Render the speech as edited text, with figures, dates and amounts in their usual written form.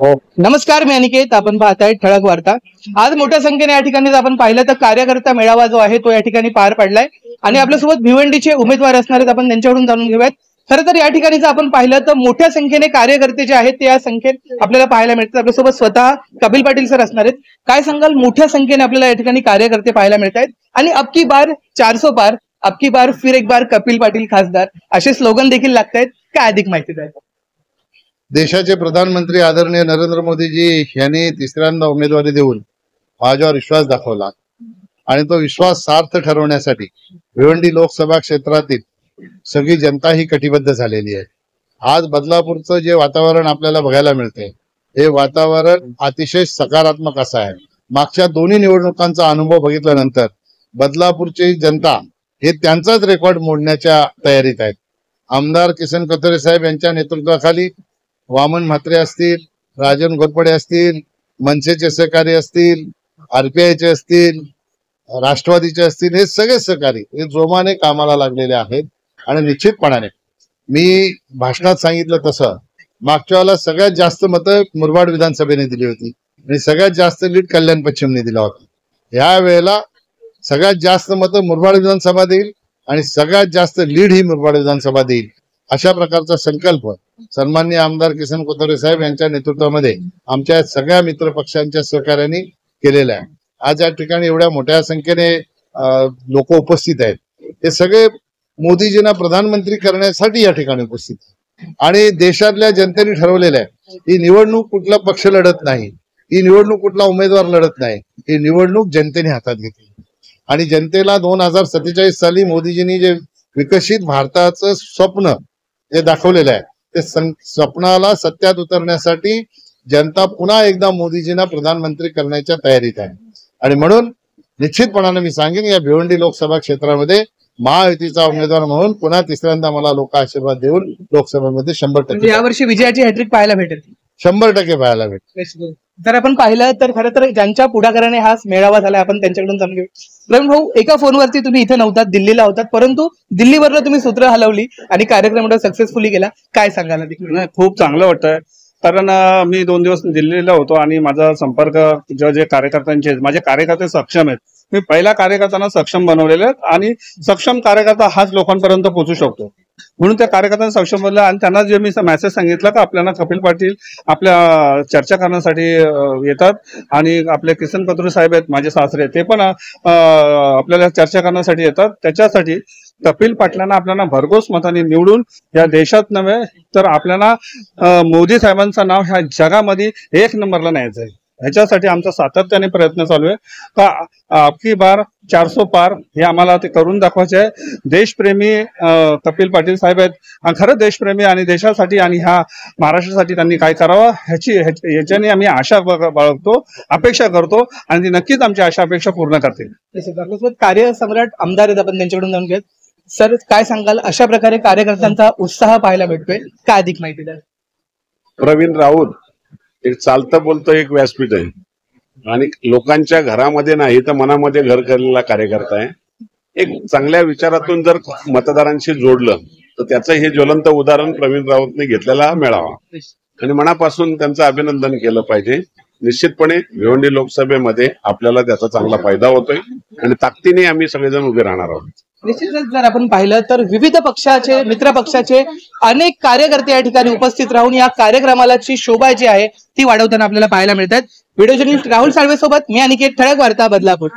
हो. नमस्कार, मी अनिकेत. आपण पाहताय ठळक वार्ता. आज मोठ्या संख्येने या ठिकाणी जर आपण पाहिलं तर कार्यकर्ता मेळावा जो आहे तो या ठिकाणी पार पडलाय आणि आपल्यासोबत भिवंडीचे उमेदवार असणार आहेत. आपण त्यांच्याकडून जाणून घेऊयात. खरं तर या ठिकाणी जर आपण पाहिलं तर मोठ्या संख्येने कार्यकर्ते जे आहेत ते या संख्येत आपल्याला पाहायला मिळतात. आपल्यासोबत स्वतः कपिल पाटील सर असणार आहेत. काय सांगाल, मोठ्या संख्येने आपल्याला या ठिकाणी कार्यकर्ते पाहायला मिळत आहेत आणि अबकी बार 400 पार, अबकी बार फिर एक बार कपिल पाटील खासदार असे स्लोगन देखील लागतायत. काय अधिक माहिती द्या. देशाचे प्रधानमंत्री आदरणीय नरेंद्र मोदीजी यांनी तिसऱ्यांदा उमेदवारी देऊन माझ्यावर विश्वास दाखवला आणि तो विश्वास सार्थ ठरवण्यासाठी भिवंडी लोकसभा क्षेत्रातील सगळी जनता ही कटिबद्ध झालेली आहे. आज बदलापूरचं जे वातावरण आपल्याला बघायला मिळते हे वातावरण अतिशय सकारात्मक असं आहे. मागच्या दोन्ही निवडणुकांचा अनुभव बघितल्यानंतर बदलापूरची जनता हे त्यांचाच रेकॉर्ड मोडण्याच्या तयारीत आहेत. आमदार किसन कथोरे साहेब यांच्या नेतृत्वाखाली वामन म्हात्रे असतील, राजन घोरपडे असतील, मनसेचे सहकारी असतील, आरपीआयचे असतील, राष्ट्रवादीचे असतील, हे सगळे सहकारी हे जोमाने कामाला लागलेले आहेत. आणि निश्चितपणाने मी भाषणात सांगितलं तसं मागच्या वेळेला सगळ्यात जास्त मतं मुरबाड विधानसभेने दिली होती आणि सगळ्यात जास्त लीड कल्याण पश्चिमने दिला होता. या वेळेला सगळ्यात जास्त मतं मुरबाड विधानसभा देईल आणि सगळ्यात जास्त लीड ही मुरबाड विधानसभा देईल. अशा प्रकारचा संकल्प सन्माननीय आमदार किसन कथोरे साहेब यांच्या नेतृत्वामध्ये आमच्या सगळ्या मित्र पक्षांच्या सहकार्याने केलेला आहे. आज या ठिकाणी एवढ्या मोठ्या संख्येने लोक उपस्थित आहेत. हे सगळे मोदीजींना प्रधानमंत्री करण्यासाठी या ठिकाणी उपस्थित आहेत आणि देशातल्या जनतेने ठरवलेलं आहे ही निवडणूक कुठला पक्ष लढत नाही, ही निवडणूक कुठला उमेदवार लढत नाही, ही निवडणूक जनतेने हातात घेतली. आणि जनतेला 2047 साली मोदीजींनी जे विकसित भारताचं स्वप्न जे दाखवलेलं आहे ते स्वप्नाला सत्यात उतरण्यासाठी जनता पुन्हा एकदा मोदीजींना प्रधानमंत्री करण्याच्या तयारीत आहे. आणि म्हणून निश्चितपणाने मी सांगेन या भिवंडी लोकसभा क्षेत्रामध्ये महायुतीचा उमेदवार म्हणून पुन्हा तिसऱ्यांदा मला लोक आशीर्वाद देऊन लोकसभेमध्ये 100% यावर्षी विजयाची हॅट्रिक पाहायला भेटेल. 100% पाहायला भेटेल. जर आपण पाहिलं तर खरं तर ज्यांच्या पुढाकाराने हा मेळावा झाला आपण त्यांच्याकडून जाणून घेऊ. प्रवीण भाऊ, एका फोनवरती तुम्ही इथे नव्हतात, दिल्लीला होतात, परंतु दिल्लीवरनं तुम्ही सूत्र हलवली आणि कार्यक्रम सक्सेसफुली गेला. काय सांगाल? खूप चांगलं वाटतंय, कारण मी 2 दिवस दिल्लीला होतो आणि माझा संपर्क जे कार्यकर्त्यांचे माझे कार्यकर्ते सक्षम आहेत. मी पहिल्या कार्यकर्त्यांना सक्षम बनवलेले आहेत आणि सक्षम कार्यकर्ता हाच लोकांपर्यंत पोहोचू शकतो म्हणून त्या कार्यकर्त्यांना सक्षम बनलं. आणि त्यांना जे मी मेसेज सांगितलं की आपल्याला कपिल पाटील आपल्या चर्चा करण्यासाठी येतात आणि आपले किसन कथोरे साहेब आहेत माझे सासरे, ते पण आपल्याला चर्चा करण्यासाठी येतात. त्याच्यासाठी कपिल पाटलांना आपल्याला भरघोस मताने निवडून या देशात नव्हे तर आपल्याला मोदी साहेबांचं नाव ह्या जगामध्ये 1 नंबरला न्यायचं आहे. ह्याच्यासाठी आमचा सातत्याने प्रयत्न चालू आहे का अबकी बार 400 पार हे आम्हाला ते करून दाखवायचे आहे. देशप्रेमी कपिल पाटील साहेब आहेत, खरं देशप्रेमी आणि देशासाठी आणि ह्या महाराष्ट्रासाठी त्यांनी काय करावं ह्याच्याने आम्ही आशा बाळगतो, अपेक्षा करतो आणि ती नक्कीच आमची आशा अपेक्षा पूर्ण करतील. कार्यसम्राट आमदार आहेत, आपण त्यांच्याकडून जाणून घेत. सर, काय सांगाल, अशा प्रकारे कार्यकर्त्यांचा उत्साह पाहायला भेटतोय, काय अधिक माहिती द्या. प्रवीण राऊत एक चालतं बोलतं एक व्यासपीठ आहे आणि लोकांच्या घरामध्ये नाही तर मनामध्ये घर करलेला कार्यकर्ता आहे. एक चांगल्या विचारातून जर मतदारांशी जोडलं तर त्याचं हे ज्वलंत उदाहरण प्रवीण राऊतने घेतलेला मेळावा आणि मनापासून त्यांचं अभिनंदन केलं पाहिजे. निश्चितपणे भिवंडी लोकसभेमध्ये आपल्याला त्याचा चांगला फायदा होतोय आणि ताकदीने आम्ही सगळेजण उभे राहणार आहोत. निश्चितच जर आपण पाहिलं तर विविध पक्षाचे मित्र पक्षाचे अनेक कार्यकर्ते या ठिकाणी उपस्थित राहून या कार्यक्रमाला शोभा जी आहे ती वाढवताना आपल्याला पाहायला मिळतात. व्हिडिओ जर्नलिस्ट राहुल साळवे सोबत मी अनिकेत, ठळक वार्ता, बदलापूर.